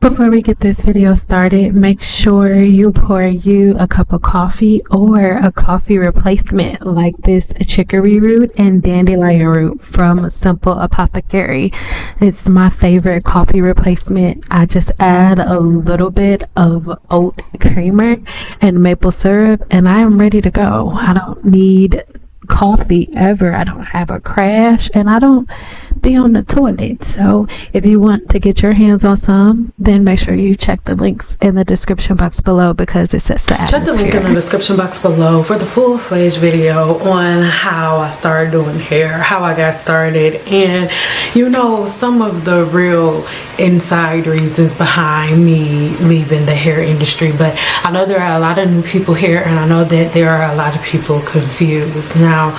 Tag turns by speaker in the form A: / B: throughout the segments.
A: Before we get this video started, make sure you pour you a cup of coffee or a coffee replacement like this chicory root and dandelion root from Simple Apothecary. It's my favorite coffee replacement. I just add a little bit of oat creamer and maple syrup and I am ready to go. I don't need coffee ever. I don't have a crash and I don't be on the toilet. So if you want to get your hands on some, then make sure you check the links in the description box below because it sets the atmosphere.
B: Check the link in the description box below for the full-fledged video on how I started doing hair, how I got started, and you know, some of the real inside reasons behind me leaving the hair industry. But I know there are a lot of new people here and I know that there are a lot of people confused. Now,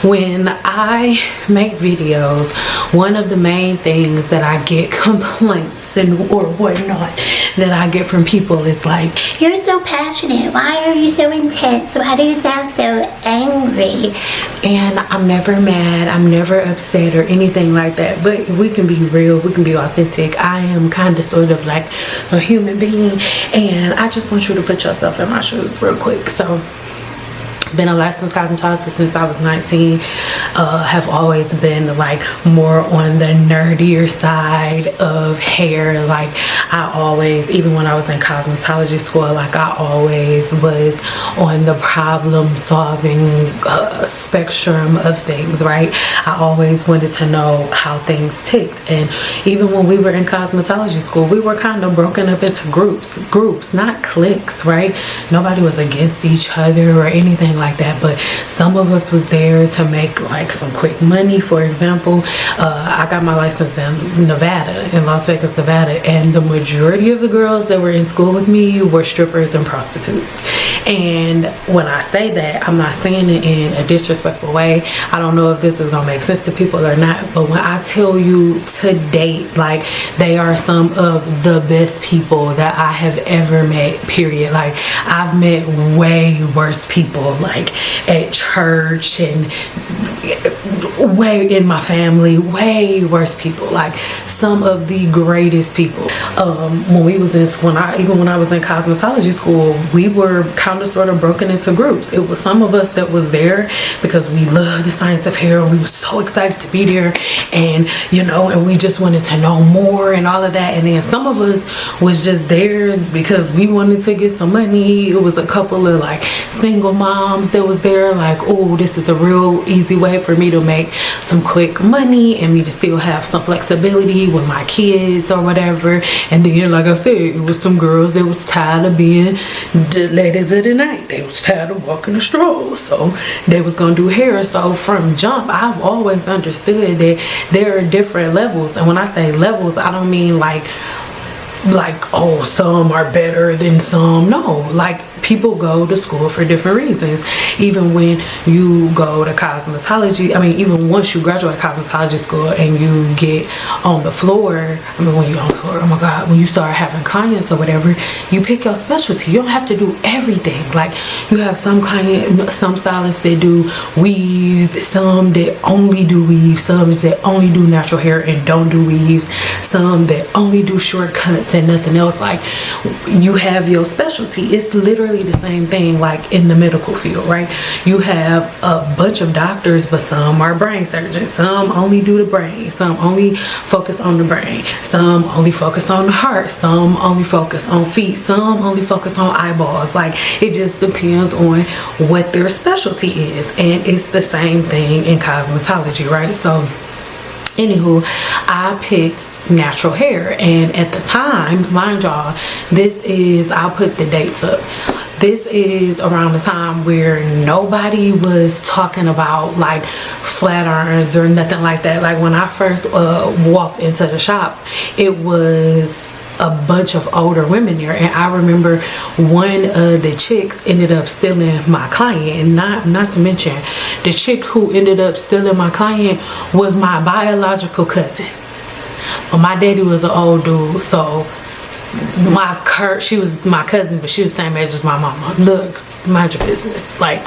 B: when I make videos, one of the main things that I get complaints and or whatnot that I get from people is like,
C: "You're so passionate. Why are you so intense? Why do you sound so angry?"
B: And I'm never mad, I'm never upset or anything like that. But we can be real, we can be authentic. I am kind of sort of like a human being, and I just want you to put yourself in my shoes real quick. So been a licensed cosmetologist since I was 19. Have always been like more on the nerdier side of hair. Like I always, even when I was in cosmetology school, like I always was on the problem solving spectrum of things, right? I always wanted to know how things ticked. And even when we were in cosmetology school, we were kind of broken up into groups, not cliques, right? Nobody was against each other or anything like that, but some of us was there to make like some quick money. For example, I got my license in Nevada, in Las Vegas, Nevada, and the majority of the girls that were in school with me were strippers and prostitutes. And when I say that, I'm not saying it in a disrespectful way. I don't know if this is gonna make sense to people or not, but when I tell you to date, like they are some of the best people that I have ever met, period. Like I've met way worse people, like at church and way in my family, way worse people, like some of the greatest people. When we was in even when I was in cosmetology school, we were kind of sort of broken into groups. It was some of us that was there because we loved the science of hair and we were so excited to be there, and you know, and we just wanted to know more and all of that. And then some of us was just there because we wanted to get some money. It was a couple of like single moms that was there, like, oh, this is a real easy way for me to make some quick money and me to still have some flexibility with my kids or whatever. And then, like I said, it was some girls that was tired of being the ladies of the night. They was tired of walking the stroll, so they was gonna do hair. So from jump, I've always understood that there are different levels. And when I say levels, I don't mean like oh, some are better than some. No, like people go to school for different reasons. Even when you go to cosmetology, I mean, even once you graduate cosmetology school and you get on the floor, I mean, when you're on the floor, oh my God, when you start having clients or whatever, you pick your specialty. You don't have to do everything. Like you have some stylists that do weaves, some that only do weaves, some that only do natural hair and don't do weaves, some that only do shortcuts and nothing else. Like you have your specialty. It's literally the same thing like in the medical field, right? You have a bunch of doctors, but some are brain surgeons, some only do the brain, some only focus on the brain, some only focus on the heart, some only focus on feet, some only focus on eyeballs. Like it just depends on what their specialty is. And it's the same thing in cosmetology, right? So anywho, I picked natural hair, and at the time, mind y'all, this is, I'll put the dates up, this is around the time where nobody was talking about like flat irons or nothing like that. Like when I first walked into the shop, it was a bunch of older women there, and I remember one of the chicks ended up stealing my client. And not to mention, the chick who ended up stealing my client was my biological cousin. Well, my daddy was an old dude, so she was my cousin, but she was the same age as my mama. Look, mind your business. Like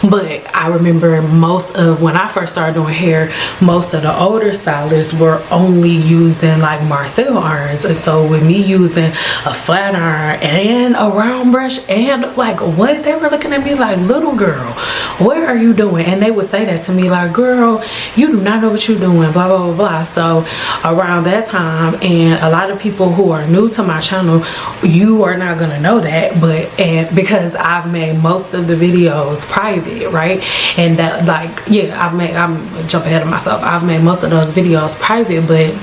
B: But I remember most of when I first started doing hair, most of the older stylists were only using like Marcel irons. And so with me using a flat iron and a round brush and like what, they were looking at me like, little girl, what are you doing? And they would say that to me like, girl, you do not know what you're doing, blah blah blah blah. So around that time, and a lot of people who are new to my channel, you are not gonna know that, but because I've made most of the videos private, right? And that, like, yeah, I'm jump ahead of myself, I've made most of those videos private, but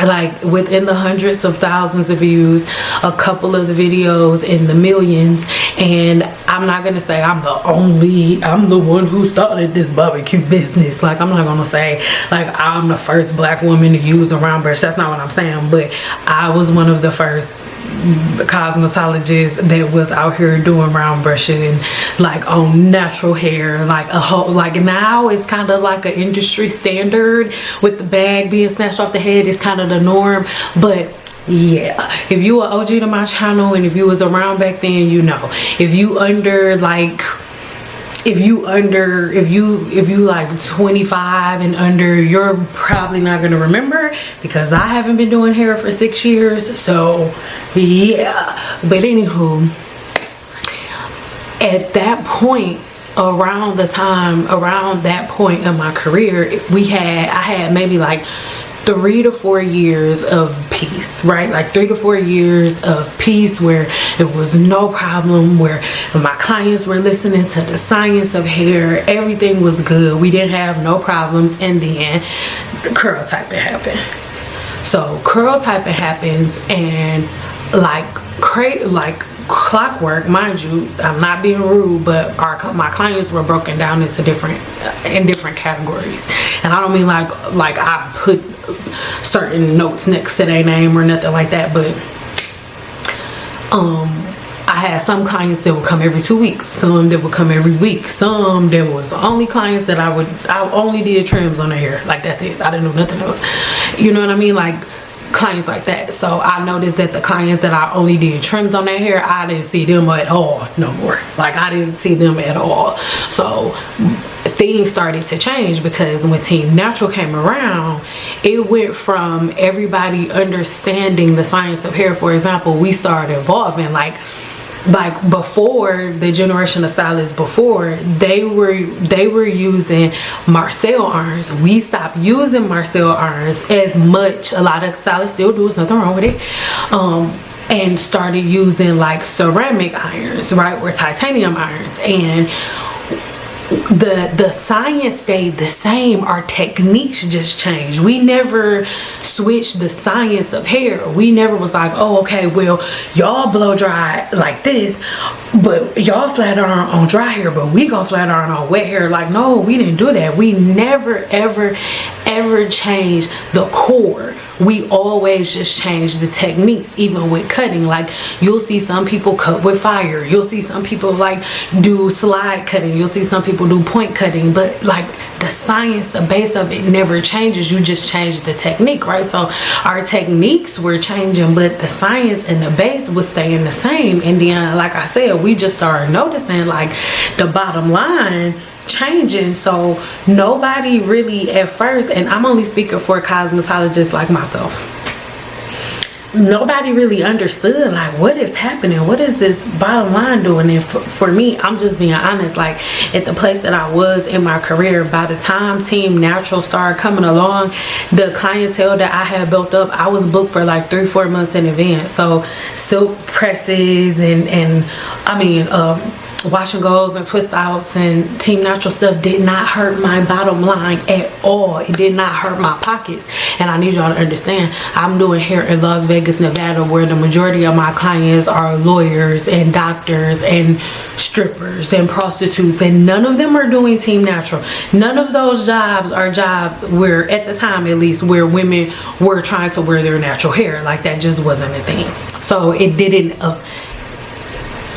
B: like within the hundreds of thousands of views, a couple of the videos in the millions. And I'm not gonna say I'm the one who started this barbecue business. Like, I'm not gonna say like I'm the first black woman to use a round brush. That's not what I'm saying, but I was one of the first cosmetologist that was out here doing round brushing, like on natural hair, like a whole, like now it's kind of like an industry standard with the bag being snatched off the head. It's kind of the norm. But yeah, if you are OG to my channel and if you was around back then, you know. If you under like, if you like 25 and under, you're probably not gonna remember, because I haven't been doing hair for 6 years. So yeah, but anywho, at that point, around that point in my career, I had maybe like 3 to 4 years of peace, right? Like 3 to 4 years of peace where it was no problem, where my clients were listening to the science of hair, everything was good, we didn't have no problems. And then curl typing happened. So curl typing happens, and like clockwork, mind you, I'm not being rude, but my clients were broken down into different categories. And I don't mean like I put certain notes next to their name or nothing like that, but I had some clients that would come every 2 weeks, some that would come every week, some that was only clients that I only did trims on their hair, like that's it, I didn't do nothing else, you know what I mean, like clients like that. So I noticed that the clients that I only did trims on their hair, I didn't see them at all no more. Like I didn't see them at all. So things started to change, because when Team Natural came around, it went from everybody understanding the science of hair. For example, we started evolving like before, the generation of stylists before, they were using Marcel irons. We stopped using Marcel irons as much. A lot of stylists still do, there's nothing wrong with it, and started using like ceramic irons, right, or titanium irons. And the science stayed the same, our techniques just changed. We never switched the science of hair. We never was like, oh okay, well y'all blow dry like this, but y'all flat iron on dry hair, but we gonna flat iron on wet hair. Like, no, we didn't do that. We never ever changed the core. We always just change the techniques. Even with cutting, like you'll see some people cut with fire, you'll see some people like do slide cutting, you'll see some people do point cutting, but like the science, the base of it never changes. You just change the technique, right? So our techniques were changing, but the science and the base was staying the same. And then, like I said, we just started noticing like the bottom line changing. So nobody really at first, and I'm only speaking for cosmetologists like myself, nobody really understood like what is happening, what is this bottom line doing. And for me, I'm just being honest, like at the place that I was in my career, by the time Team Natural started coming along, the clientele that I had built up, I was booked for like 3-4 months in advance. So silk presses and I mean wash and goes and twist outs and Team Natural stuff did not hurt my bottom line at all. It did not hurt my pockets. And I need y'all to understand, I'm doing hair in Las Vegas, Nevada, where the majority of my clients are lawyers and doctors and strippers and prostitutes, and none of them are doing Team Natural. None of those jobs are jobs where, at the time at least, where women were trying to wear their natural hair. Like that just wasn't a thing. So it didn't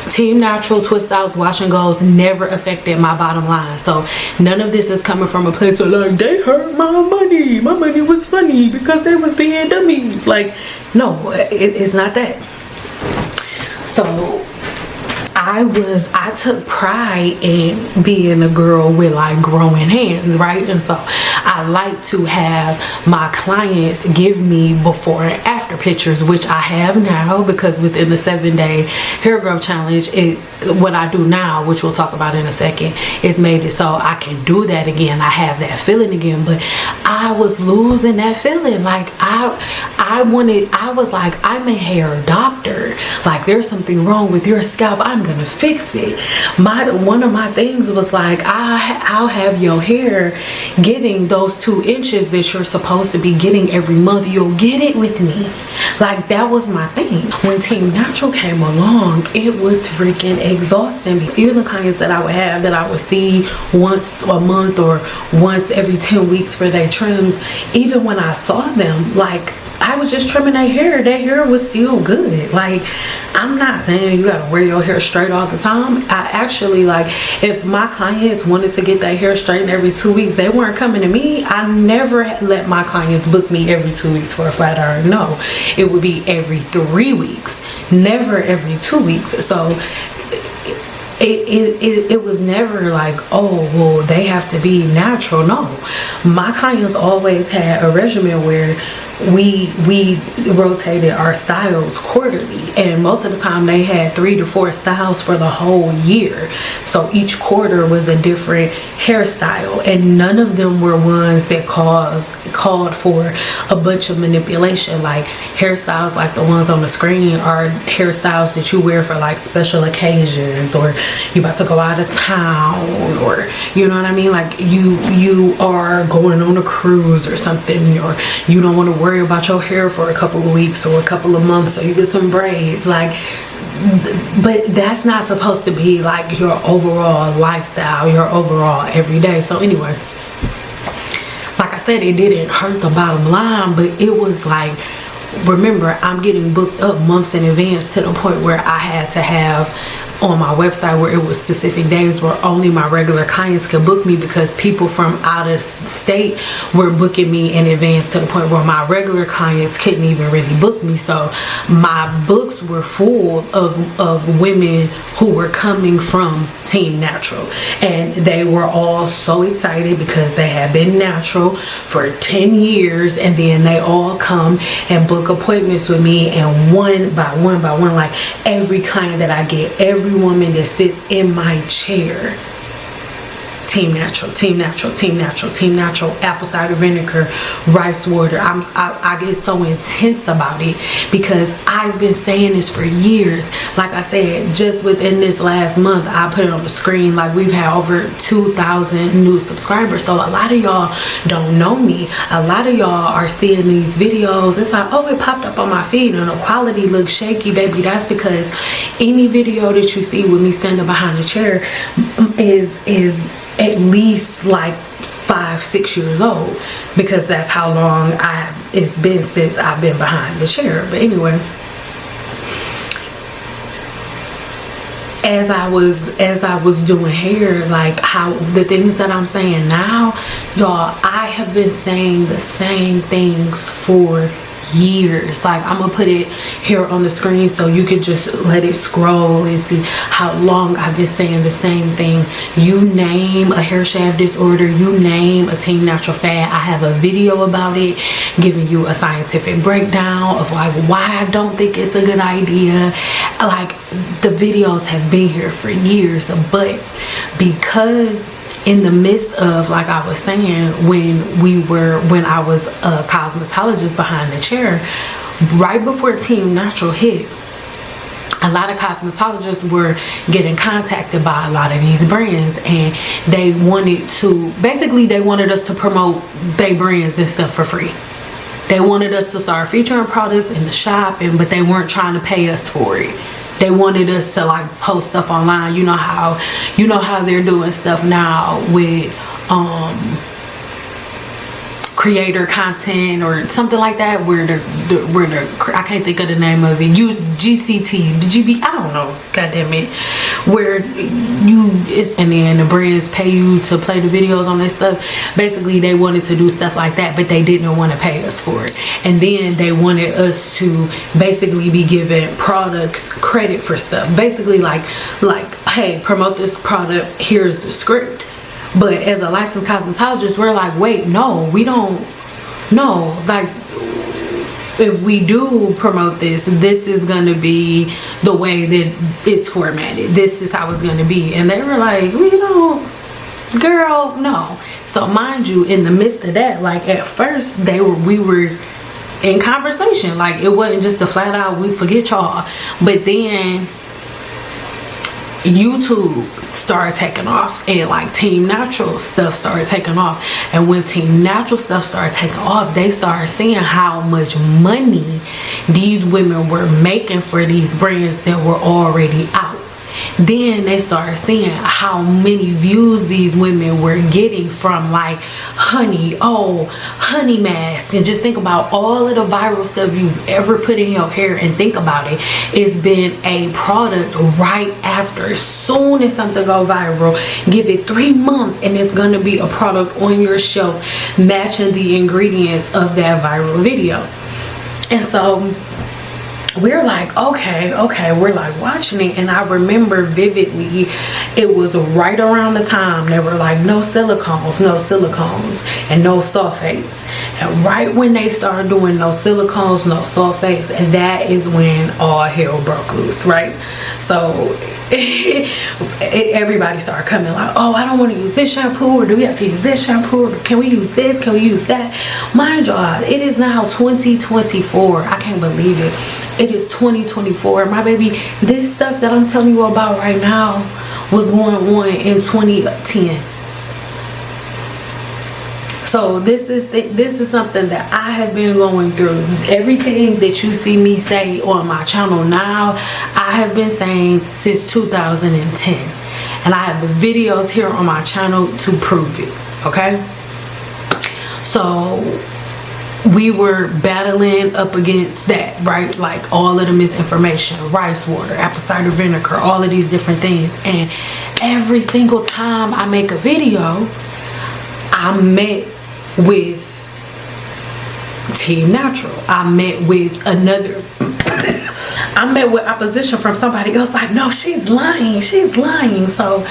B: Team Natural, twist outs, wash and goes never affected my bottom line. So none of this is coming from a place of like, they hurt my money. My money was funny because they was being dummies. Like, no, it's not that. So I took pride in being a girl with like growing hands, right? And so I like to have my clients give me before and after pictures, which I have now, because within the 7-day hair growth challenge, what I do now, which we'll talk about in a second, is made it so I can do that again. I have that feeling again. But I was losing that feeling. Like I was like, I'm a hair doctor. Like, there's something wrong with your scalp. I'm gonna fix it. One of my things was like, I'll have your hair getting those 2 inches that you're supposed to be getting every month. You'll get it with me. Like, that was my thing. When Team Natural came along, it was freaking exhausting. Even the clients that I would have, that I would see once a month or once every 10 weeks for their trims, even when I saw them, like, I was just trimming their hair was still good. Like, I'm not saying you gotta wear your hair straight all the time. I actually, like, if my clients wanted to get their hair straightened every 2 weeks, they weren't coming to me. I never let my clients book me every 2 weeks for a flat iron. No, it would be every 3 weeks, never every 2 weeks. So it was never like, oh, well, they have to be natural. No, my clients always had a regimen where we rotated our styles quarterly, and most of the time they had 3 to 4 styles for the whole year. So each quarter was a different hairstyle, and none of them were ones that called for a bunch of manipulation. Like, hairstyles like the ones on the screen are hairstyles that you wear for like special occasions, or you about to go out of town, or you know what I mean, like you are going on a cruise or something, or you don't want to worry about your hair for a couple of weeks or a couple of months, so you get some braids. Like, but that's not supposed to be like your overall lifestyle, your overall everyday. So anyway, like I said, it didn't hurt the bottom line, but it was like, remember, I'm getting booked up months in advance, to the point where I had to have on my website where it was specific days where only my regular clients could book me, because people from out of state were booking me in advance, to the point where my regular clients couldn't even really book me. So my books were full of women who were coming from Team Natural, and they were all so excited because they had been natural for 10 years, and then they all come and book appointments with me, and one by one, like, every client that I get, every woman that sits in my chair, Team Natural, Team Natural, Team Natural, Team Natural, apple cider vinegar, rice water. I get so intense about it because I've been saying this for years. Like I said, just within this last month, I put it on the screen, like, we've had over 2,000 new subscribers. So a lot of y'all don't know me. A lot of y'all are seeing these videos. It's like, oh, it popped up on my feed and the quality looks shaky, baby. That's because any video that you see with me standing behind the chair is at least like 5-6 years old, because that's how long it's been since I've been behind the chair. But anyway, as I was doing hair, like, how the things that I'm saying now, y'all, I have been saying the same things for years. Like, I'm gonna put it here on the screen so you could just let it scroll and see how long I've been saying the same thing. You name a hair shaft disorder, you name a Team Natural fad, I have a video about it, giving you a scientific breakdown of like why I don't think it's a good idea. Like, the videos have been here for years, but because in the midst of, like I was saying, when I was a cosmetologist behind the chair, right before Team Natural hit, a lot of cosmetologists were getting contacted by a lot of these brands, and they wanted us to promote their brands and stuff for free. They wanted us to start featuring products in the shop, but they weren't trying to pay us for it. They wanted us to like post stuff online. You know how they're doing stuff now with creator content or something like that, where I can't think of the name of it. GCT, the GB, I don't know. God damn it. Where and then the brands pay you to play the videos on this stuff. Basically, they wanted to do stuff like that, but they didn't want to pay us for it. And then they wanted us to basically be given products credit for stuff. Basically, like, hey, promote this product. Here's the script. But as a licensed cosmetologist, we're like, wait, no, we don't. No, like, if we do promote this is going to be the way that it's formatted. This is how it's going to be. And they were like, we don't, girl, no. So mind you, in the midst of that, like, at first we were in conversation. Like, it wasn't just a flat out, we forget y'all. But then YouTube started taking off, and like Team Natural stuff started taking off. And when Team Natural stuff started taking off, they started seeing how much money these women were making for these brands that were already out. Then they started seeing how many views these women were getting from like honey masks, and just think about all of the viral stuff you've ever put in your hair, and think about it, it's been a product right after. As soon as something go viral, give it 3 months and it's gonna be a product on your shelf matching the ingredients of that viral video. And so we're like, okay, we're like watching it. And I remember vividly, it was right around the time they were like, no silicones and no sulfates. And right when they started doing no silicones, no sulfates, and that is when all hell broke loose, right? So everybody started coming like, oh, I don't want to use this shampoo, or do we have to use this shampoo, or can we use this, can we use that? Mind y'all, it is now 2024. I can't believe it. It is 2024. My baby, this stuff that I'm telling you about right now was going on in 2010. So this is something that I have been going through. Everything that you see me say on my channel now, I have been saying since 2010. And I have the videos here on my channel to prove it, okay? So we were battling up against that, right? Like all of the misinformation, rice water, apple cider vinegar, all of these different things. And every single time I make a video, I met with Team Natural. I met with I met with opposition from somebody else, like, no, she's lying. So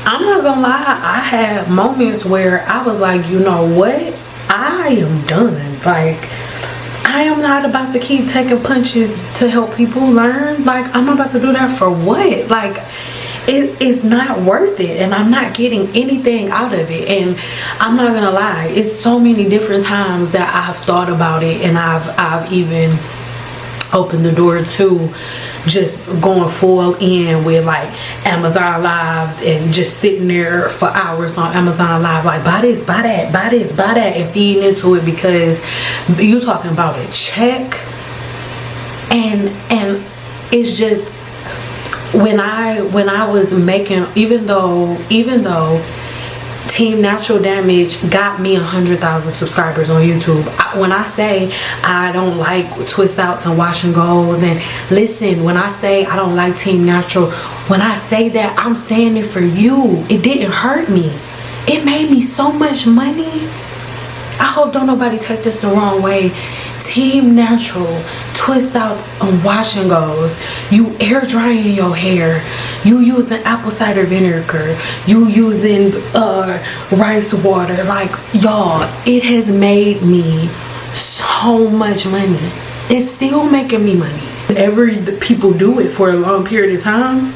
B: I'm not gonna lie, I had moments where I was like, you know what? I am done. Like, I am not about to keep taking punches to help people learn. Like, I'm not about to do that for what? Like, it's not worth it, and I'm not getting anything out of it. And I'm not gonna lie, it's so many different times that I've thought about it, and I've even opened the door to just going full in with like Amazon lives, and just sitting there for hours on Amazon live, like, buy this, buy that, buy this, buy that, and feeding into it, because you talking about a check. And it's just, when I was making, even though Team Natural Damage got me 100,000 subscribers on YouTube, when I say I don't like twist outs and wash and goes, and listen, when I say I don't like Team Natural, when I say that, I'm saying it for you. It didn't hurt me. It made me so much money. I hope don't nobody take this the wrong way. Team Natural twist outs and wash and goes, you air drying your hair, you using apple cider vinegar, you using rice water, like, y'all, it has made me so much money. It's still making me money. Whenever the people do it for a long period of time,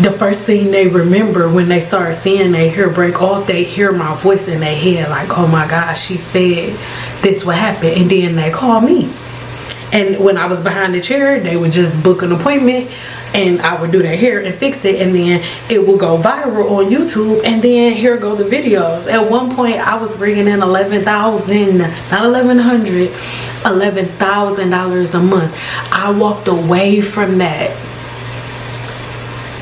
B: the first thing they remember when they start seeing their hair break off, they hear my voice in their head, like, oh my gosh, she said this would happen. And then they call me. And when I was behind the chair, they would just book an appointment, and I would do their hair and fix it, and then it would go viral on YouTube, and then here go the videos. At one point, I was bringing in $11,000, not $1,100, $11,000 a month. I walked away from that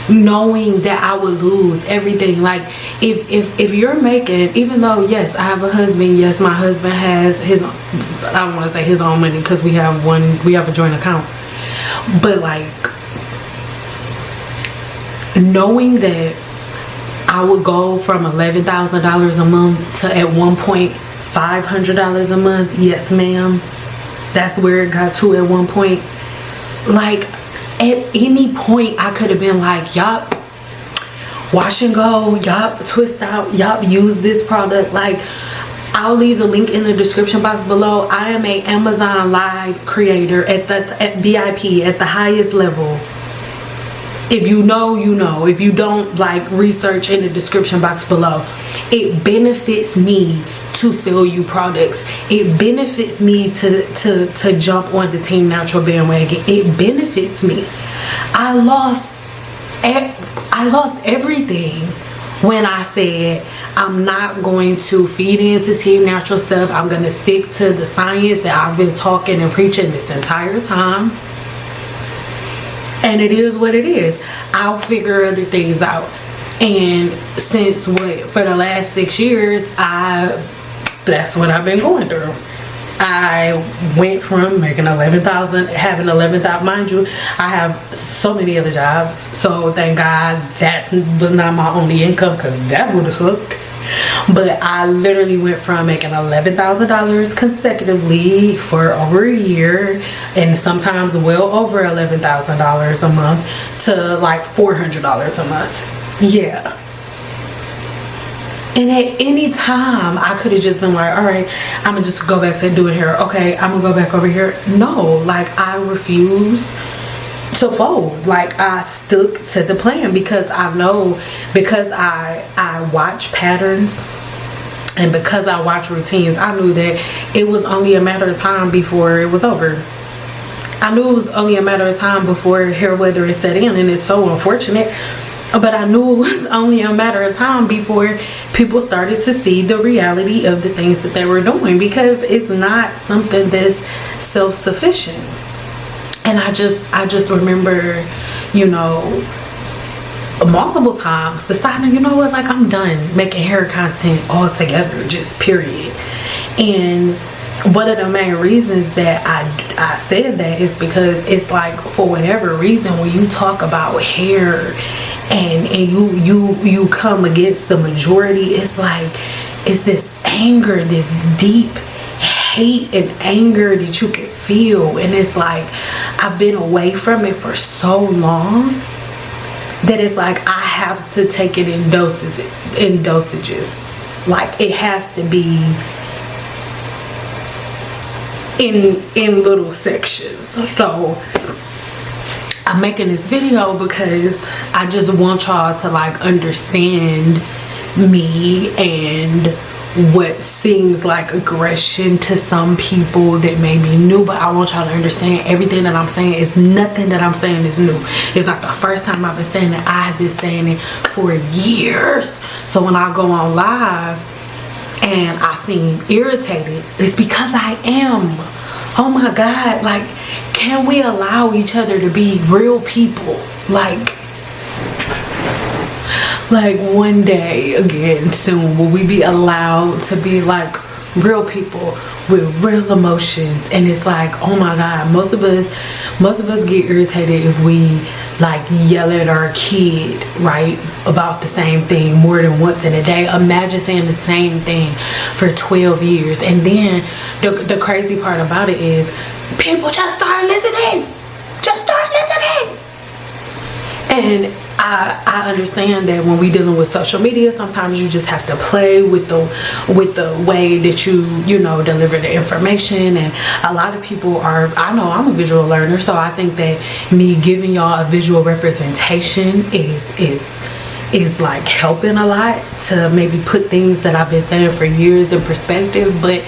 B: knowing that I would lose everything. Like if you're making, even though yes I have a husband, yes my husband has his, I don't want to say his own money because we have a joint account, but like knowing that I would go from $11,000 a month to at one point $500 a month. Yes ma'am, that's where it got to at one point. Like at any point I could have been like, yup, wash and go, yup, twist out, yup, use this product. Like, I'll leave the link in the description box below. I am a Amazon Live creator at VIP at the highest level. If you know, you know. If you don't, like, research in the description box below. It benefits me to sell you products. It benefits me to jump on the Team Natural bandwagon. It benefits me. I lost everything when I said I'm not going to feed into Team Natural stuff. I'm going to stick to the science that I've been talking and preaching this entire time. And it is what it is. I'll figure other things out. And since for the last 6 years, that's what I've been going through. I went from making $11,000, having $11,000, mind you, I have so many other jobs, so thank God that was not my only income, because that would have sucked. But I literally went from making $11,000 consecutively for over a year, and sometimes well over $11,000 a month, to like $400 a month. Yeah. And at any time, I could have just been like, all right, I'm going to just go back to doing hair. Okay, I'm going to go back over here. No, like, I refuse to fold. Like, I stuck to the plan because I know, because I watch patterns and because I watch routines, I knew that it was only a matter of time before it was over. I knew it was only a matter of time before hair weathering set in, and it's so unfortunate. But I knew it was only a matter of time before people started to see the reality of the things that they were doing, because it's not something that's self-sufficient. And I just remember, you know, multiple times deciding, you know what, like, I'm done making hair content altogether, just period. And one of the main reasons that I said that is because it's like, for whatever reason, when you talk about hair and you come against the majority, it's like, it's this anger, this deep hate and anger that you can feel. And it's like, I've been away from it for so long that it's like I have to take it in dosages. Like, it has to be in little sections. So I'm making this video because I just want y'all to, like, understand me and what seems like aggression to some people that may be new. But I want y'all to understand, everything that I'm saying is, nothing that I'm saying is new. It's not the first time I've been saying it. I've been saying it for years. So when I go on live and I seem irritated, it's because I am. Oh my God, like, can we allow each other to be real people? Like one day, again, soon, will we be allowed to be like real people with real emotions? And it's like, oh my God, most of us get irritated if we, like, yell at our kid, right, about the same thing more than once in a day. Imagine saying the same thing for 12 years. And then the crazy part about it is, people just start listening. Just start listening. And I understand that when we dealing with social media, sometimes you just have to play with the way that you know, deliver the information. And a lot of people are, I know I'm a visual learner, so I think that me giving y'all a visual representation is like helping a lot to maybe put things that I've been saying for years in perspective. But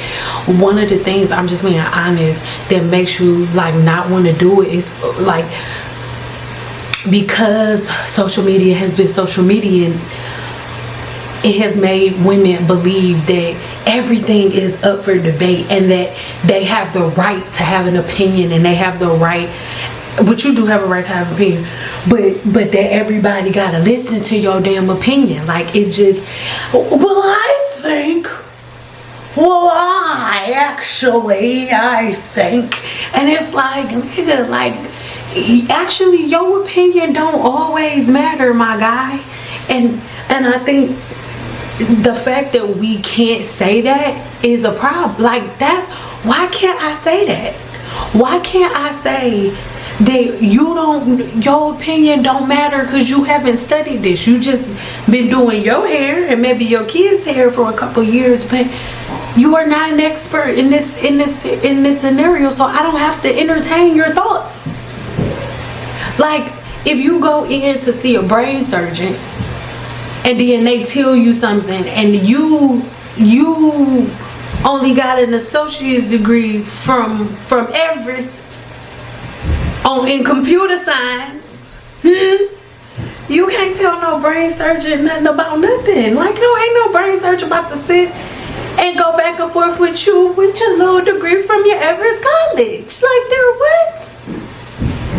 B: one of the things, I'm just being honest, that makes you, like, not want to do it is, like, because social media has been social media, it has made women believe that everything is up for debate and that they have the right to have an opinion and they have the right But you do have a right to have an opinion. But that everybody gotta listen to your damn opinion. Like, it just, well, I think, well, I think. And it's like, nigga, like, actually, your opinion don't always matter, my guy. And I think the fact that we can't say that is a problem. Like, why can't I say that? Why can't I say that your opinion don't matter because you haven't studied this? You just been doing your hair and maybe your kids' hair for a couple years, but you are not an expert in this scenario, so I don't have to entertain your thoughts. Like, if you go in to see a brain surgeon and then they tell you something and you only got an associate's degree from Everest in computer science, you can't tell no brain surgeon nothing about nothing. Like, ain't no brain surgeon about to sit and go back and forth with you with your little degree from your Everest college. Like,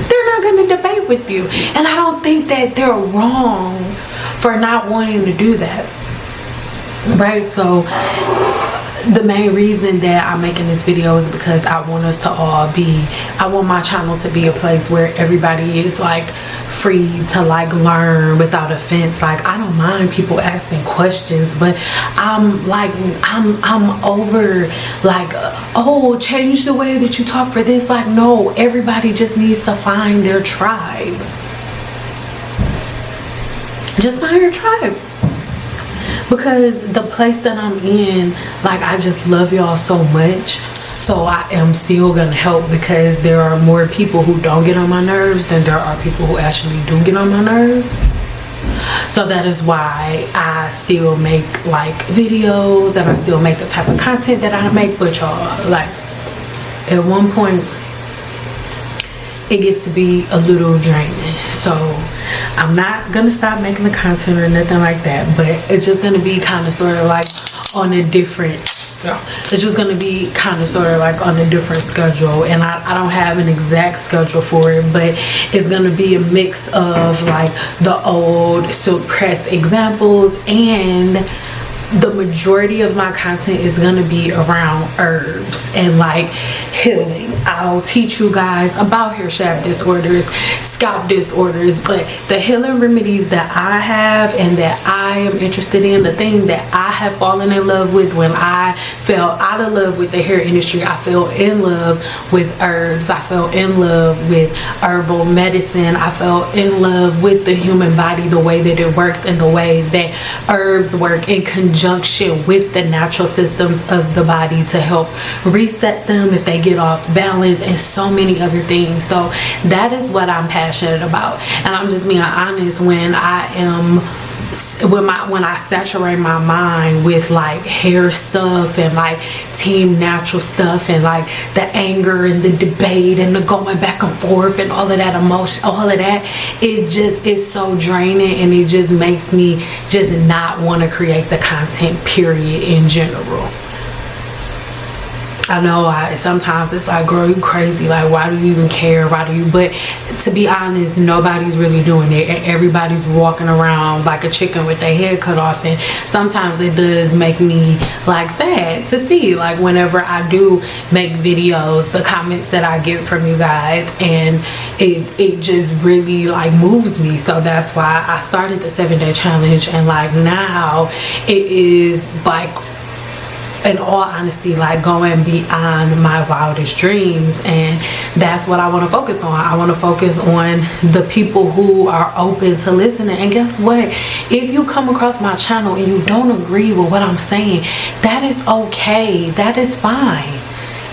B: they're not gonna debate with you. And I don't think that they're wrong for not wanting to do that, right? So the main reason that I'm making this video is because I want us to all I want my channel to be a place where everybody is like free to like learn without offense. Like, I don't mind people asking questions, but I'm over like, oh, change the way that you talk for this. Like, no, everybody just needs to find their tribe. Just find your tribe. Because the place that I'm in, like, I just love y'all so much. So I am still gonna help, because there are more people who don't get on my nerves than there are people who actually do get on my nerves. So that is why I still make like videos, and I still make the type of content that I make. But y'all, like, at one point it gets to be a little draining. So I'm not gonna stop making the content or nothing like that, but it's just gonna be kind of sort of like on a different, it's just gonna be kind of sort of like on a different schedule. And I don't have an exact schedule for it, but it's gonna be a mix of like the old silk press examples, and the majority of my content is gonna be around herbs and like healing. I'll teach you guys about hair shaft disorders, scalp disorders, but the healing remedies that I have and that I am interested in, the thing that I have fallen in love with when I fell out of love with the hair industry, I fell in love with herbs, I fell in love with herbal medicine, I fell in love with the human body, the way that it works and the way that herbs work in conjunction with the natural systems of the body to help reset them if they get off balance, and so many other things. So that is what I'm passionate about. And I'm just being honest, when I saturate my mind with like hair stuff and like team natural stuff and like the anger and the debate and the going back and forth and all of that emotion, all of that, it just is so draining, and it just makes me just not want to create the content, period, in general. I know sometimes it's like, girl, you crazy, like, why do you even care, but to be honest, nobody's really doing it, and everybody's walking around like a chicken with their head cut off. And sometimes it does make me like sad to see, like, whenever I do make videos, the comments that I get from you guys, and it just really like moves me. So that's why I started the 7-day challenge, and like now it is like, in all honesty, like going beyond my wildest dreams. And that's what I want to focus on. I want to focus on the people who are open to listening. And guess what? If you come across my channel and you don't agree with what I'm saying, that is okay. That is fine.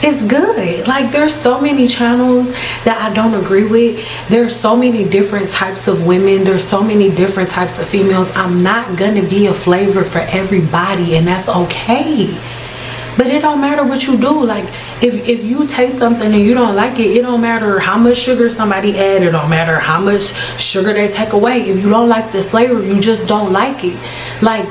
B: It's good. Like, there's so many channels that I don't agree with. There's so many different types of women. There's so many different types of females. I'm not gonna be a flavor for everybody, and that's okay. But it don't matter what you do. Like, if you taste something and you don't like it, it don't matter how much sugar somebody add. It don't matter how much sugar they take away. If you don't like the flavor, you just don't like it. Like,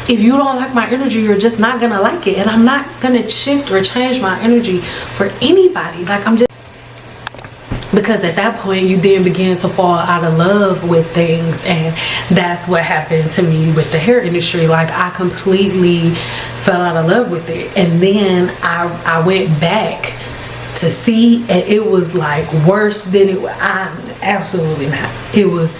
B: if you don't like my energy, you're just not gonna like it. And I'm not gonna shift or change my energy for anybody. Like, because at that point you then begin to fall out of love with things, and that's what happened to me with the hair industry. Like, I completely fell out of love with it, and then I went back to see, and it was like worse than it was. Absolutely not. It was,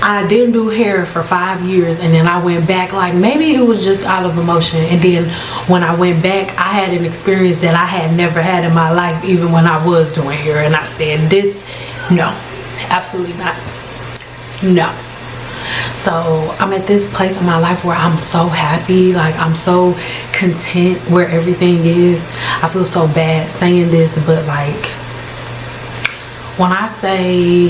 B: I didn't do hair for 5 years, and then I went back, like maybe it was just out of emotion, and then when I went back, I had an experience that I had never had in my life, even when I was doing hair, and I said, this, no, absolutely not, no. So I'm at this place in my life where I'm so happy, like I'm so content where everything is. I feel so bad saying this, but like, when I say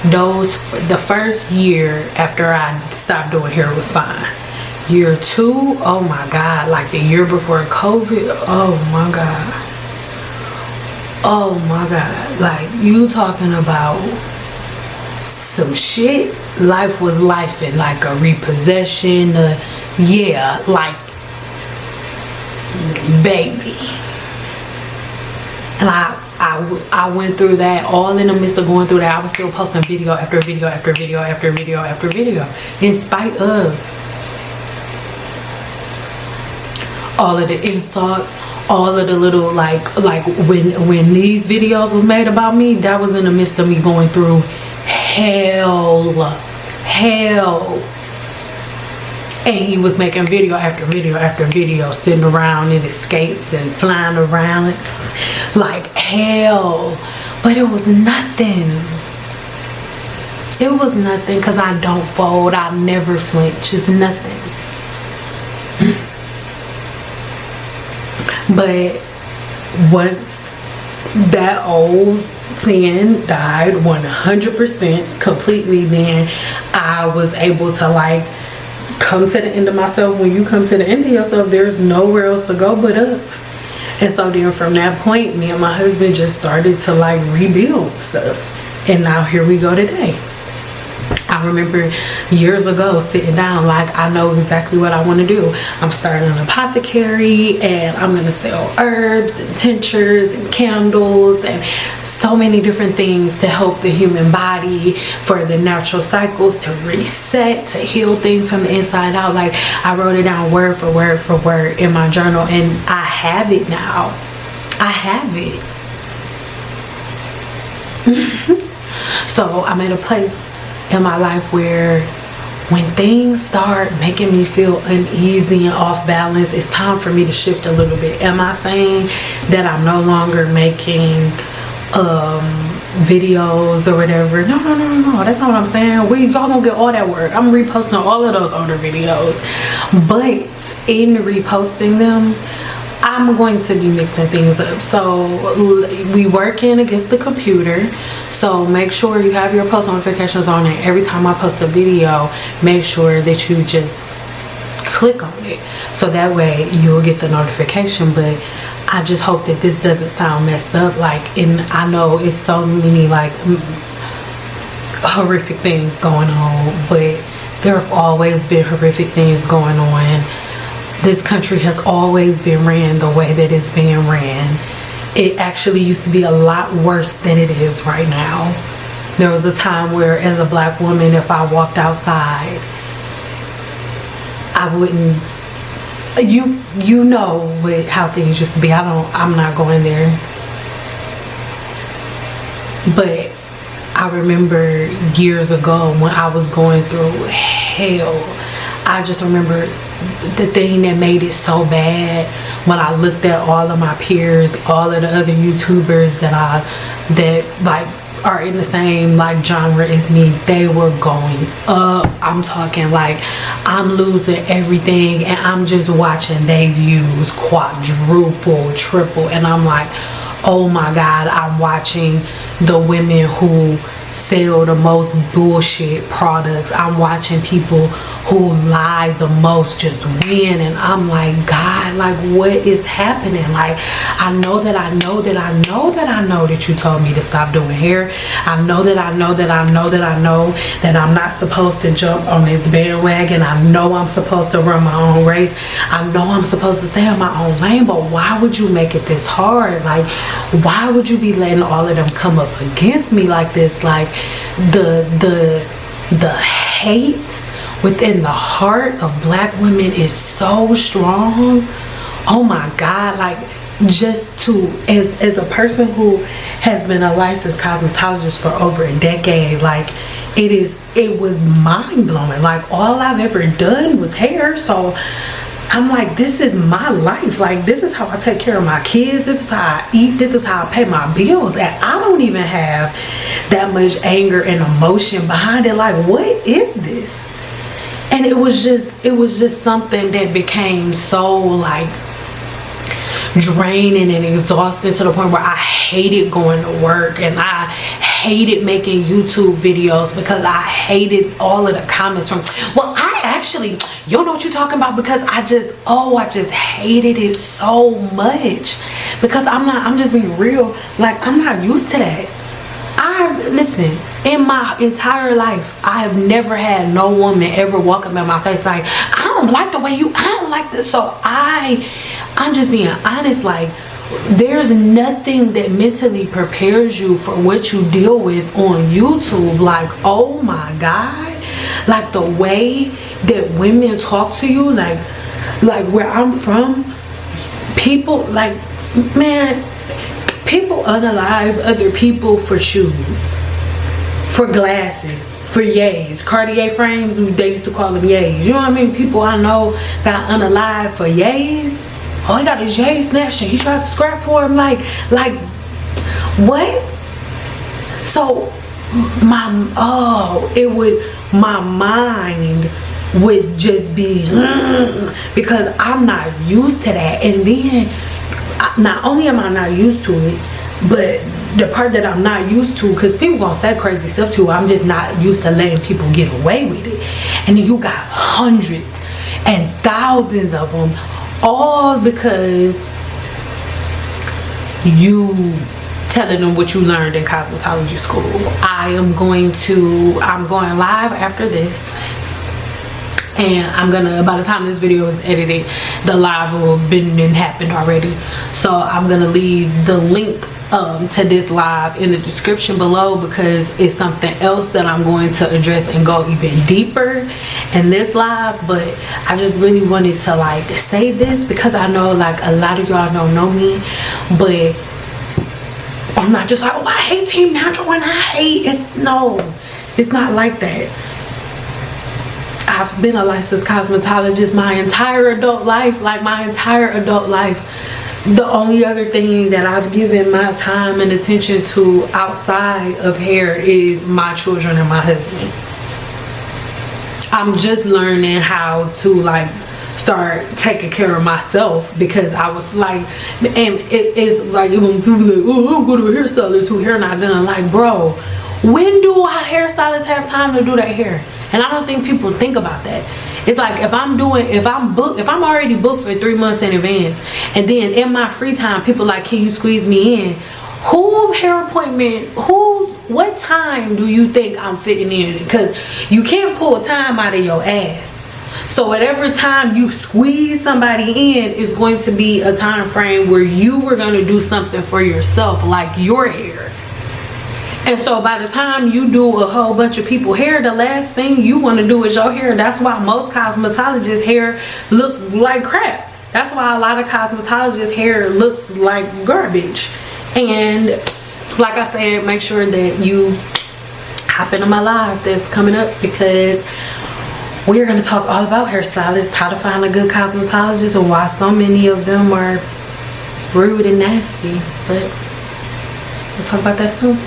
B: the first year after I stopped doing hair was fine. Year 2, oh my God, like the year before COVID, oh my God. Oh my God, like you talking about some shit. Life was lifing, like a repossession, yeah, like baby. And I went through that. All in the midst of going through that, I was still posting video after video after video after video after video, in spite of all of the insults, all of the little like when these videos was made about me, that was in the midst of me going through hell. And he was making video after video after video, sitting around in his skates and flying around like hell. But it was nothing. It was nothing, because I don't fold. I never flinch. It's nothing. But once that old sin died 100% completely, then I was able to like come to the end of myself. When you come to the end of yourself, there's nowhere else to go but up. And so then from that point, me and my husband just started to like rebuild stuff, and now here we go today. I remember years ago sitting down, like, I know exactly what I want to do. I'm starting an apothecary, and I'm going to sell herbs and tinctures and candles and so many different things to help the human body for the natural cycles to reset, to heal things from the inside out. Like, I wrote it down word for word for word in my journal, and I have it now. I have it. So I'm at a place in my life where when things start making me feel uneasy and off balance, it's time for me to shift a little bit. Am I saying that I'm no longer making videos or whatever? No, that's not what I'm saying. Y'all gonna get all that work. I'm reposting all of those older videos, but in reposting them, I'm going to be mixing things up. So we working against the computer, so make sure you have your post notifications on, and every time I post a video, make sure that you just click on it, so that way you'll get the notification. But I just hope that this doesn't sound messed up, like, and I know it's so many like horrific things going on, but there have always been horrific things going on. This country has always been ran the way that it's being ran. It actually used to be a lot worse than it is right now. There was a time where, as a black woman, if I walked outside, I wouldn't, you know how things used to be. I'm not going there. But I remember years ago when I was going through hell, I just remember the thing that made it so bad when I looked at all of my peers, all of the other YouTubers that like are in the same like genre as me. They were going up. I'm talking like I'm losing everything, and I'm just watching they views quadruple, triple, and I'm like, oh my God, I'm watching the women who sell the most bullshit products. I'm watching people who lie the most just win. And I'm like, God, like, what is happening? Like, I know that you told me to stop doing hair. I know that I'm not supposed to jump on this bandwagon. I know I'm supposed to run my own race. I know I'm supposed to stay in my own lane, but why would you make it this hard? Like, why would you be letting all of them come up against me like this? Like, the hate within the heart of black women is so strong. Oh my God. Like, just to, as a person who has been a licensed cosmetologist for over a decade, like, it was mind-blowing. Like, all I've ever done was hair. So I'm like, this is my life. Like, this is how I take care of my kids. This is how I eat. This is how I pay my bills. And I don't even have that much anger and emotion behind it. Like, what is this? And it was just something that became so, like, draining and exhausting to the point where I hated going to work, and I hated making YouTube videos because I hated all of the comments from, well, I actually, you don't know what you're talking about, because I just hated it so much, because I'm just being real. Like, I'm not used to that. Listen, in my entire life, I have never had no woman ever walk up in my face like, I don't like the way I don't like this. So I'm just being honest. Like, there's nothing that mentally prepares you for what you deal with on YouTube. Like, oh my God, like the way that women talk to you, like where I'm from, people, like, man, people unalive other people for shoes, for glasses, for yays, Cartier frames. They used to call them yays. You know what I mean? People I know got unalive for yays. Oh, he got his yay snatched and he tried to scrap for him. Like what? So my mind would just be because I'm not used to that. And then not only am I not used to it, but the part that I'm not used to, because people gonna say crazy stuff too, I'm just not used to letting people get away with it. And then you got hundreds and thousands of them, all because you telling them what you learned in cosmetology school. I'm going live after this, and I'm gonna, by the time this video is edited, the live will have been happened already. So I'm gonna leave the link to this live in the description below, because it's something else that I'm going to address and go even deeper in this live. But I just really wanted to, like, say this, because I know, like, a lot of y'all don't know me, but I'm not just like, oh, I hate Team Natural and I hate, it's not like that. I've been a licensed cosmetologist my entire adult life. The only other thing that I've given my time and attention to outside of hair is my children and my husband. I'm just learning how to, like, start taking care of myself, because I was like, and it's like, when people like, oh, I'm going to a hairstylist who hair not done. Like, bro, when do our hairstylists have time to do that hair? And I don't think people think about that. It's like, if I'm already booked for 3 months in advance, and then in my free time, people like, can you squeeze me in? Whose hair appointment, what time do you think I'm fitting in? Because you can't pull time out of your ass. So whatever time you squeeze somebody in is going to be a time frame where you were going to do something for yourself, like your hair. And so by the time you do a whole bunch of people's hair, the last thing you want to do is your hair. That's why most cosmetologists' hair look like crap. That's why a lot of cosmetologists' hair looks like garbage. And like I said, make sure that you hop into my live that's coming up, because we're going to talk all about hairstylists, how to find a good cosmetologist, and why so many of them are rude and nasty. But we'll talk about that soon.